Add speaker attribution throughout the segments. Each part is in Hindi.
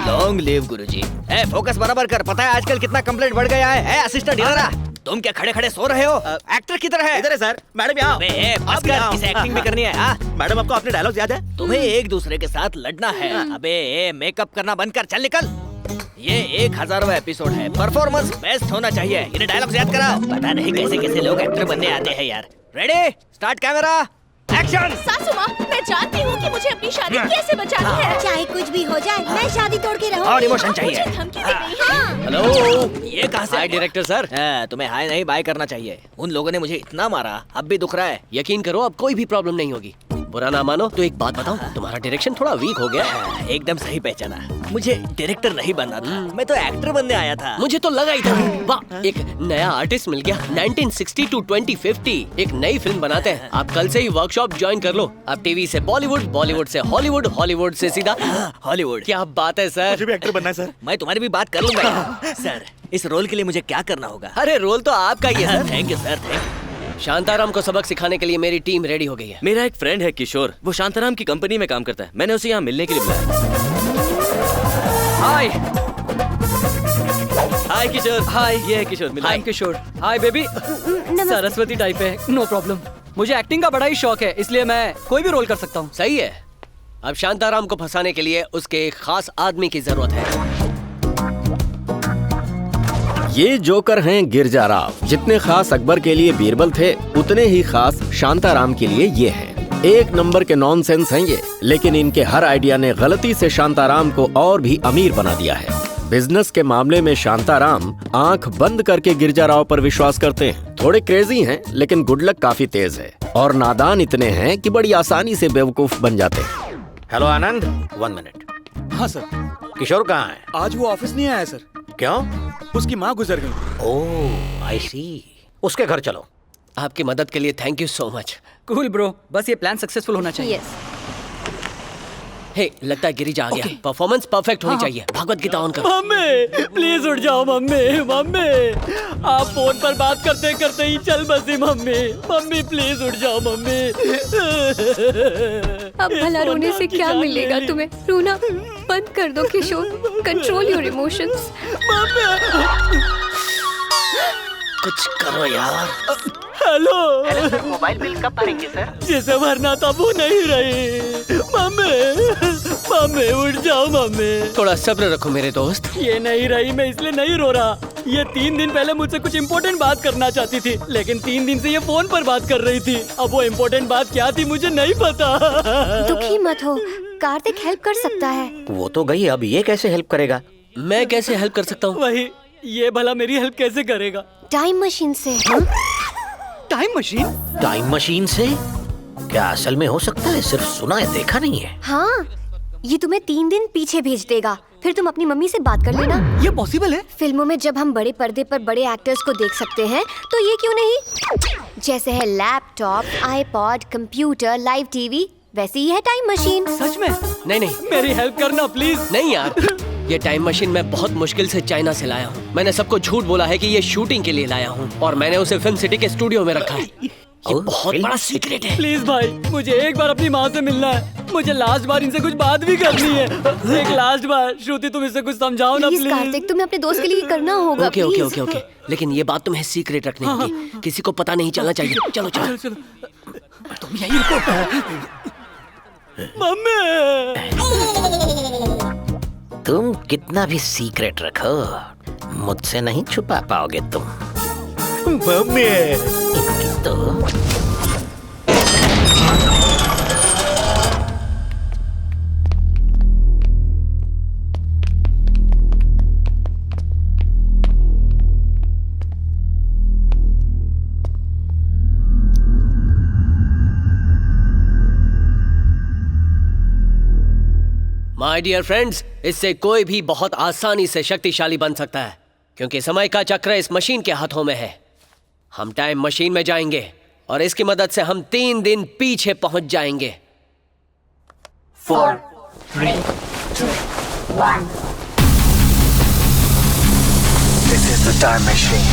Speaker 1: लॉन्ग लिव गुरुजी। फोकस बराबर कर, पता है आजकल कितना कंप्लेंट बढ़ गया है? असिस्टेंट इधर आ। तुम क्या खड़े खड़े सो रहे हो? एक्टर किधर है?
Speaker 2: इधर है सर। मैडम यहाँ।
Speaker 1: बस कर, इसे एक्टिंग भी करनी है। हाँ
Speaker 2: मैडम आपको अपने डायलॉग याद है?
Speaker 1: तुम्हें एक दूसरे के साथ लड़ना है। अबे मेकअप करना बंद कर, चल निकल। ये 1000वां एपिसोड है, परफॉर्मेंस बेस्ट होना चाहिए। इन्हें डायलॉग याद करा। पता नहीं कैसे कैसे लोग एक्टर बनने आते हैं यार। Ready, start camera, action.
Speaker 3: सासू माँ, मैं जानती हूँ कि मुझे अपनी शादी कैसे बचानी है।
Speaker 4: चाहे कुछ भी हो जाए, मैं शादी तोड़ के रहूंगी।
Speaker 1: और इमोशन चाहिए।
Speaker 3: मुझे धमकी दे रही है।
Speaker 1: हेलो, ये कहाँ से?
Speaker 5: हाय डायरेक्टर सर।
Speaker 1: तुम्हें हाय नहीं बाय करना चाहिए। उन लोगों ने मुझे इतना मारा, अब भी दुख रहा है।
Speaker 5: यकीन करो अब कोई भी प्रॉब्लम नहीं होगी। बुरा ना मानो तो एक बात बताऊं, तुम्हारा डायरेक्शन थोड़ा वीक हो गया।
Speaker 1: एकदम सही पहचाना। मुझे डायरेक्टर नहीं बनना था, मैं तो एक्टर बनने आया था।
Speaker 5: मुझे तो लगा ही था। वाह, एक नया आर्टिस्ट मिल गया। 1960 to 2050 एक नई फिल्म बनाते हैं। आप कल से ही वर्कशॉप ज्वाइन कर लो। अब टीवी से बॉलीवुड, बॉलीवुड से हॉलीवुड, हॉलीवुड से सीधा
Speaker 1: हॉलीवुड।
Speaker 5: क्या बात है सर।
Speaker 2: मुझे भी एक्टर बनना है सर।
Speaker 1: मैं तुम्हारी भी बात कर लूंगा। सर, इस रोल के लिए मुझे क्या करना होगा?
Speaker 5: अरे रोल तो आपका ही है sir.
Speaker 1: Thank you sir, thank you.
Speaker 5: Shantaram को सबक सिखाने के लिए मेरी टीम रेडी हो गई है।
Speaker 6: मेरा एक फ्रेंड है किशोर, वो शांताराम की कंपनी में काम करता है। मैंने उसे यहाँ मिलने के लिए बुलाया।
Speaker 5: हाय
Speaker 6: हाय किशोर।
Speaker 5: हाय,
Speaker 6: ये है Kishore.
Speaker 7: I am Kishore. Hi baby. Saraswati type है, नो प्रॉब्लम। मुझे एक्टिंग का बड़ा ही शौक है, इसलिए मैं कोई भी रोल कर सकता हूँ।
Speaker 5: सही है। अब शांताराम को फंसाने के लिए उसके एक खास आदमी की जरूरत है।
Speaker 8: ये जोकर हैं गिरजा राव। जितने खास अकबर के लिए बीरबल थे, उतने ही खास शांताराम के लिए ये हैं। एक नंबर के नॉनसेंस हैं ये, लेकिन इनके हर आइडिया ने गलती से शांताराम को और भी अमीर बना दिया है। बिजनेस के मामले में शांताराम आंख बंद करके गिरजा राव पर विश्वास करते हैं। थोड़े क्रेजी हैं, लेकिन गुड लक काफी तेज है और नादान इतने हैं कि बड़ी आसानी से बेवकूफ बन जाते हैं।
Speaker 9: हेलो आनंद, 1 मिनट।
Speaker 7: हाँ सर।
Speaker 9: किशोर कहाँ है?
Speaker 7: आज वो ऑफिस नहीं आया सर।
Speaker 9: क्यों?
Speaker 7: उसकी माँ गुजर गई।
Speaker 9: ओह, आई सी। उसके घर चलो।
Speaker 5: आपकी मदद के लिए thank you so much.
Speaker 7: Cool bro, बस ये प्लान सक्सेसफुल होना चाहिए।
Speaker 5: हे, लगता है गिरिजा आ गया। परफॉर्मेंस परफेक्ट होनी चाहिए। भगवत गीता ऑन करो।
Speaker 7: मम्मी प्लीज उठ जाओ। मम्मी मम्मी, आप फोन पर बात करते करते ही चल बसी। मम्मी मम्मी प्लीज उठ जाओ मम्मी।
Speaker 4: अब भला रोने से क्या मिलेगा तुम्हें? रोना बंद कर दो किशोर, कंट्रोल योर इमोशंस।
Speaker 5: कुछ करो यार।
Speaker 7: हेलो
Speaker 1: सर, मोबाइल बिल कब भरेंगे सर?
Speaker 7: जिसे भरना था वो नहीं रही। मम्मी उठ जाओ मम्मी।
Speaker 5: थोड़ा सब्र रखो मेरे दोस्त।
Speaker 7: ये नहीं रही, मैं इसलिए नहीं रो रहा। ये 3 दिन पहले मुझसे कुछ इम्पोर्टेंट बात करना चाहती थी, लेकिन 3 दिन से ये फोन पर बात कर रही थी। अब वो इम्पोर्टेंट बात क्या थी मुझे नहीं पता।
Speaker 4: दुखी मत हो, कार्तिक हेल्प कर सकता है।
Speaker 9: वो तो गई, अब ये कैसे हेल्प करेगा?
Speaker 5: मैं कैसे हेल्प कर सकता हूँ?
Speaker 7: वही, ये भला मेरी हेल्प कैसे करेगा?
Speaker 4: टाइम मशीन से।
Speaker 7: Time machine?
Speaker 9: टाइम मशीन से? क्या असल में हो सकता है? सिर्फ सुना है, देखा नहीं है।
Speaker 4: हाँ, ये तुम्हें 3 दिन पीछे भेज देगा, फिर तुम अपनी मम्मी से बात कर लेना।
Speaker 7: ये पॉसिबल है?
Speaker 4: फिल्मों में जब हम बड़े पर्दे पर बड़े एक्टर्स को देख सकते हैं, तो ये क्यों नहीं? जैसे है laptop, iPod, computer, live TV, वैसे ही है टाइम मशीन।
Speaker 7: सच में?
Speaker 5: नहीं,
Speaker 7: मेरी हेल्प करना प्लीज।
Speaker 5: नहीं यार, ये टाइम मशीन मैं बहुत मुश्किल से चाइना से लाया हूँ। मैंने सबको झूठ बोला है कि ये शूटिंग के लिए लाया हूँ, और मैंने उसे फिल्म सिटी के स्टूडियो में रखा है। ये बहुत बड़ा सीक्रेट है।
Speaker 7: प्लीज भाई, मुझे एक बार अपनी माँ से मिलना है। मुझे लास्ट बार इनसे कुछ बात भी करनी है। एक लास्ट बार। श्रुति, तुम इसे कुछ समझाओ ना प्लीज।
Speaker 4: कार्तिक, तुम्हें अपने दोस्त के लिए करना होगा।
Speaker 5: ओके ओके ओके ओके, लेकिन ये बात तुम्हें सीक्रेट रखनी होगी। किसी को पता नहीं चलना चाहिए। चलो चलो
Speaker 7: चलो। तुम यही रुको। मम्मी,
Speaker 9: तुम कितना भी सीक्रेट रखो, मुझसे नहीं छुपा पाओगे तुम।
Speaker 2: मम्मी
Speaker 9: तो
Speaker 5: माय डियर फ्रेंड्स, इससे कोई भी बहुत आसानी से शक्तिशाली बन सकता है, क्योंकि समय का चक्र इस मशीन के हाथों में है। हम टाइम मशीन में जाएंगे और इसकी मदद से हम 3 दिन पीछे पहुंच जाएंगे।
Speaker 10: 4, 3, 2, 1. This is the time machine.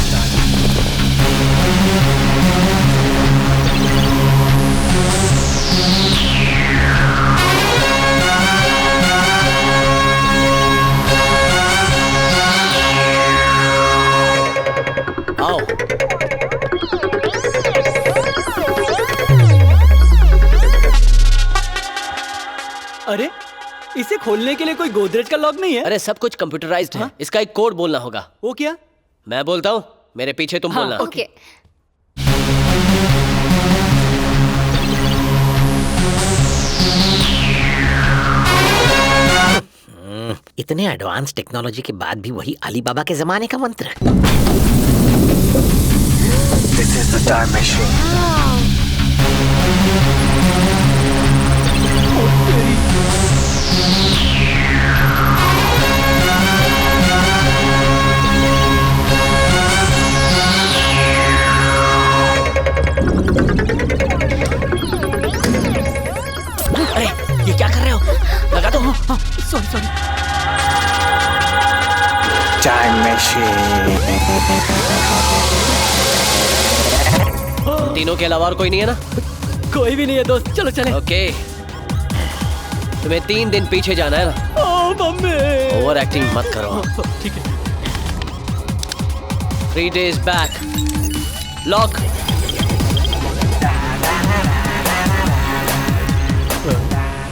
Speaker 5: आओ।
Speaker 7: अरे इसे खोलने के लिए कोई गोदरेज का लॉक नहीं है?
Speaker 5: अरे सब कुछ कंप्यूटराइज्ड है। इसका एक कोड बोलना होगा।
Speaker 7: वो क्या?
Speaker 5: मैं बोलता हूँ, मेरे पीछे तुम बोलना।
Speaker 4: ओके।
Speaker 9: इतने एडवांस टेक्नोलॉजी के बाद भी वही अली बाबा के जमाने का मंत्र।
Speaker 10: This is the time machine.
Speaker 5: अरे ये क्या कर रहे हो? लगा दो।
Speaker 7: सॉरी।
Speaker 10: Time machine.
Speaker 5: तीनों के अलावा और कोई नहीं है ना?
Speaker 7: कोई भी नहीं है दोस्त, चलो चले।
Speaker 5: ओके। तुम्हें 3 दिन पीछे जाना है ना?
Speaker 7: ओ मम्मी।
Speaker 5: ओवर एक्टिंग मत करो।
Speaker 7: ठीक है।
Speaker 5: 3 days back. लॉक।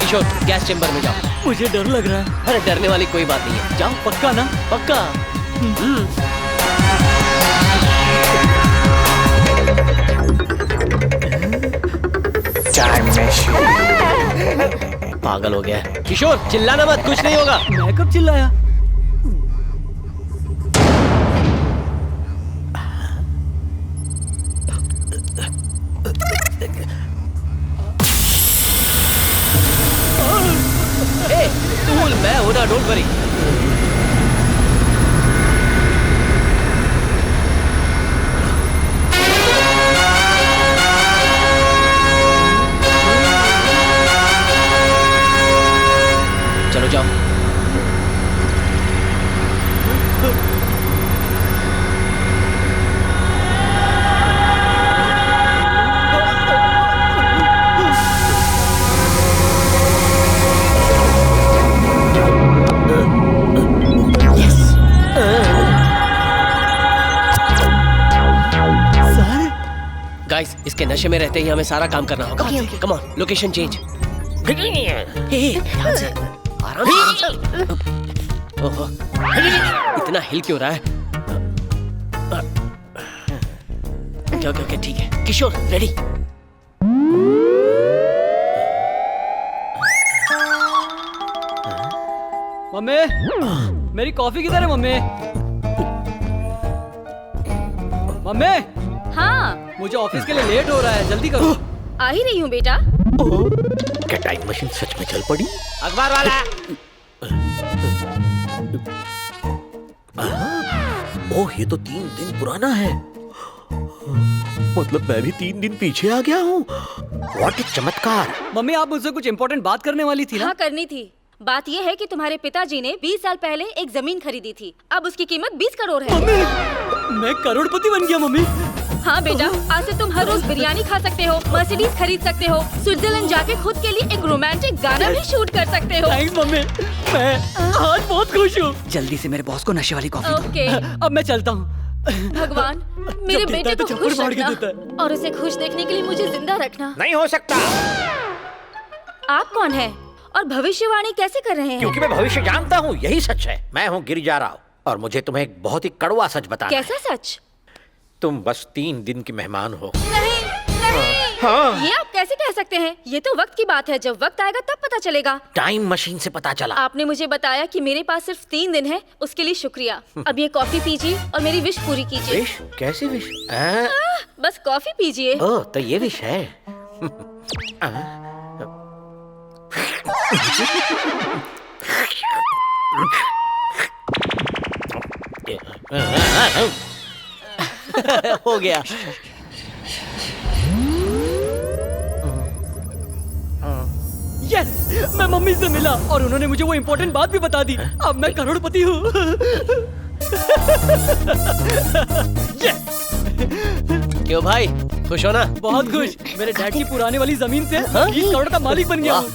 Speaker 5: किशोर, गैस चेंबर में जाओ।
Speaker 7: मुझे डर लग रहा है।
Speaker 5: अरे डरने वाली कोई बात नहीं है, जाओ।
Speaker 7: पक्का ना?
Speaker 5: पक्का।
Speaker 10: Time machine.
Speaker 5: पागल हो गया है। किशोर चिल्लाना मत, कुछ नहीं होगा।
Speaker 7: मैं कब चिल्लाया?
Speaker 5: टूल मैं हूं ना, डोंट वरी। चलो जाओ। गाइस, इसके नशे में रहते ही हमें सारा काम करना होगा। Come on, location change. ध्यान से, आराम से। ओहो, इतना हिल क्यों रहा है? ओके, ठीक है। किशोर रेडी?
Speaker 7: मम्मी, मेरी कॉफी किधर है मम्मी? मम्मी,
Speaker 3: हाँ,
Speaker 7: मुझे ऑफिस के लिए लेट हो रहा है, जल्दी करो।
Speaker 3: आ ही रही हूँ बेटा।
Speaker 9: क्या टाइम मशीन सच में चल पड़ी?
Speaker 5: अखबार वाला।
Speaker 9: ओह, ये तो 3 दिन पुराना है। मतलब मैं भी 3 दिन पीछे आ गया हूँ। व्हाट चमत्कार।
Speaker 7: मम्मी, आप मुझसे कुछ इम्पोर्टेंट बात करने वाली थी ना?
Speaker 3: हाँ, करनी थी। बात यह है कि तुम्हारे पिताजी ने 20 साल पहले एक जमीन खरीदी थी। अब उसकी कीमत 20 करोड़ है।
Speaker 7: मम्मी, मैं करोड़पति बन गया मम्मी।
Speaker 3: हाँ बेटा, आज से तुम हर रोज बिरयानी खा सकते हो, मर्सिडीज खरीद सकते हो, स्विट्जरलैंड जाके खुद के लिए एक रोमांटिक गाना भी शूट कर सकते हो।
Speaker 7: थैंक्स मम्मी, मैं आज बहुत खुश हूँ। जल्दी से मेरे बॉस को नशे वाली कॉफी दो।
Speaker 3: ओके।
Speaker 7: अब मैं चलता हूँ।
Speaker 3: भगवान, मेरे
Speaker 7: जब देता
Speaker 3: बेटे
Speaker 7: है तो
Speaker 3: को
Speaker 7: चप्पड़
Speaker 3: खुश
Speaker 7: मार के
Speaker 3: रखना
Speaker 7: देता है।
Speaker 3: और उसे खुश देखने के लिए मुझे जिंदा रखना।
Speaker 9: नहीं हो सकता,
Speaker 3: आप कौन है और भविष्यवाणी कैसे कर रहे हैं?
Speaker 9: क्योंकि मैं भविष्य जानता हूँ। यही सच है। मैं हूँ गिरिजा राव और मुझे तुम्हें एक बहुत ही कड़वा सच बताना है।
Speaker 3: कैसा सच?
Speaker 9: तुम बस 3 दिन की मेहमान हो।
Speaker 3: नहीं,
Speaker 9: हाँ।
Speaker 3: ये आप कैसे कह सकते हैं? ये तो वक्त की बात है, जब वक्त आएगा तब पता चलेगा।
Speaker 9: टाइम मशीन से पता चला।
Speaker 3: आपने मुझे बताया कि मेरे पास सिर्फ 3 दिन है, उसके लिए शुक्रिया। अब ये कॉफी पीजिए और मेरी विश पूरी कीजिए।
Speaker 9: विश? कैसी विश?
Speaker 3: बस कॉफी पीजिए।
Speaker 9: ओह, तो ये विश है।
Speaker 5: हो गया।
Speaker 7: यस, मैं मम्मी से मिला और उन्होंने मुझे वो इम्पोर्टेंट बात भी बता दी। अब मैं करोड़पति हूँ।
Speaker 5: क्यों भाई, खुश हो ना?
Speaker 7: बहुत खुश। मेरे डैड की पुराने वाली जमीन से 20 करोड़ का मालिक बन गया हूँ।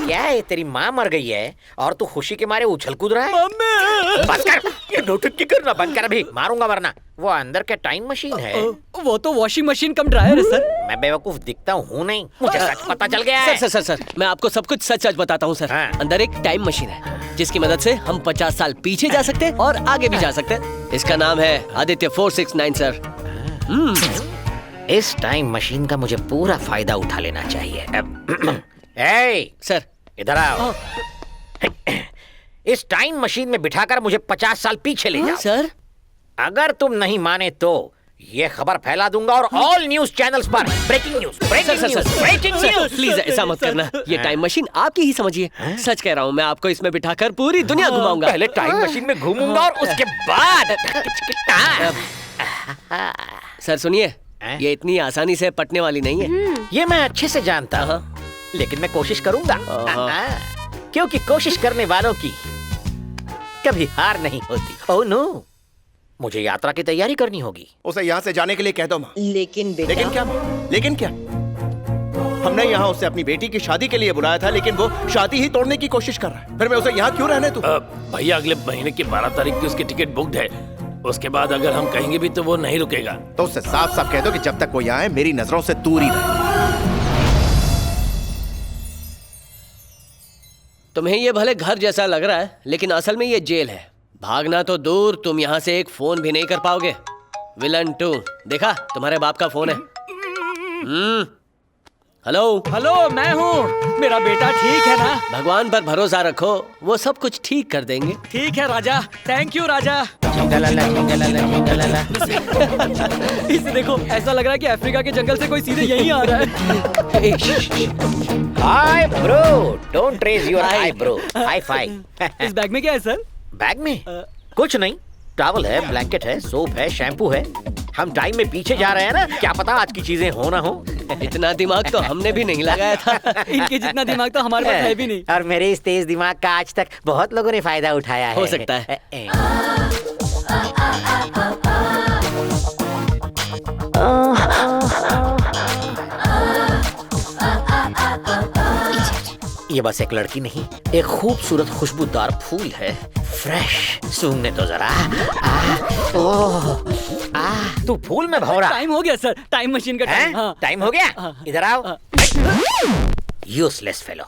Speaker 9: क्या है, तेरी माँ मर गई है और तू खुशी के मारे उछल कूद रहा है? बस कर, ये नौटंकी करना बंद कर, अभी मारूंगा वरना। वो अंदर क्या टाइम मशीन है?
Speaker 7: वो तो वॉशिंग मशीन कम ड्रायर है सर।
Speaker 9: मैं बेवकूफ दिखता हूँ नहीं, मुझे सच पता चल गया है।
Speaker 5: सर मैं आपको सब कुछ सच सच बताता हूँ सर।
Speaker 9: हाँ।
Speaker 5: अंदर एक टाइम मशीन है जिसकी मदद से हम 50 साल पीछे जा सकते हैं और आगे भी जा सकते हैं। इसका नाम है आदित्य 469 सर।
Speaker 9: इस टाइम मशीन का मुझे पूरा फायदा उठा लेना चाहिए। ए,
Speaker 5: सर
Speaker 9: इधर आओ। इस टाइम मशीन में बिठाकर मुझे 50 साल पीछे ले जाओ।
Speaker 5: सर
Speaker 9: अगर तुम नहीं माने तो ये खबर फैला दूंगा और ऑल न्यूज चैनल्स पर breaking news, breaking news, breaking news.
Speaker 5: Please ऐसा मत करना, ये टाइम मशीन आपकी ही समझिए। सच कह रहा हूँ, मैं आपको इसमें बिठाकर पूरी दुनिया घुमाऊंगा।
Speaker 9: पहले टाइम मशीन में घूमूंगा और उसके बाद
Speaker 5: सर सुनिए, ये इतनी आसानी से पटने वाली नहीं है।
Speaker 9: ये मैं अच्छे से जानता हूँ, लेकिन मैं कोशिश करूंगा। क्योंकि कोशिश करने वालों की कभी हार नहीं होती। ओह नो, मुझे यात्रा की तैयारी करनी होगी।
Speaker 2: उसे यहाँ से जाने के लिए कह दो माँ।
Speaker 11: लेकिन बेटा,
Speaker 2: लेकिन क्या माँ? लेकिन क्या? हमने यहाँ उसे अपनी बेटी की शादी के लिए बुलाया था, लेकिन वो शादी ही तोड़ने की कोशिश कर रहा है। फिर मैं उसे यहाँ क्यों रहने दूं?
Speaker 12: भैया अगले महीने की 12 तारीख की उसकी टिकट बुक्ड है। उसके बाद अगर हम कहेंगे भी तो वो नहीं रुकेगा।
Speaker 2: तो उससे साफ साफ कह दो कि जब तक वो यहाँ है मेरी नजरों से दूर ही रहे।
Speaker 5: तुम्हें ये भले घर जैसा लग रहा है, लेकिन असल में ये जेल है। भागना तो दूर, तुम यहाँ से एक फोन भी नहीं कर पाओगे। विलन 2, देखा तुम्हारे बाप का फोन है। हेलो
Speaker 7: हेलो, मैं हूँ। मेरा बेटा ठीक है ना?
Speaker 5: भगवान पर भरोसा रखो, वो सब कुछ ठीक कर देंगे।
Speaker 7: ठीक है राजा, थैंक यू राजा। इसे देखो, ऐसा लग रहा है कि अफ्रीका के जंगल से कोई सीधे यहीं आ रहा है।
Speaker 9: Hi bro, don't raise your hi bro, high five.
Speaker 7: इस बैग में क्या है सर?
Speaker 9: बैग में कुछ नहीं, टॉवल है, ब्लैंकेट है, सोप है, शैम्पू है। हम टाइम में पीछे जा रहे हैं ना, क्या पता आज की चीजें हो ना हो।
Speaker 5: इतना दिमाग तो हमने भी नहीं लगाया था।
Speaker 7: इनके जितना दिमाग तो हमारे पास है भी नहीं।
Speaker 9: और मेरे इस तेज दिमाग का आज तक बहुत लोगों ने फायदा उठाया है।
Speaker 5: हो सकता है।
Speaker 9: ये बस एक लड़की नहीं, एक खूबसूरत खुशबूदार फूल है। फ्रेश, सूंघने तो जरा। तू फूल में भौरा।
Speaker 7: टाइम हो गया सर, टाइम मशीन का टाइम।
Speaker 9: टाइम हो गया? इधर आओ। Useless fellow,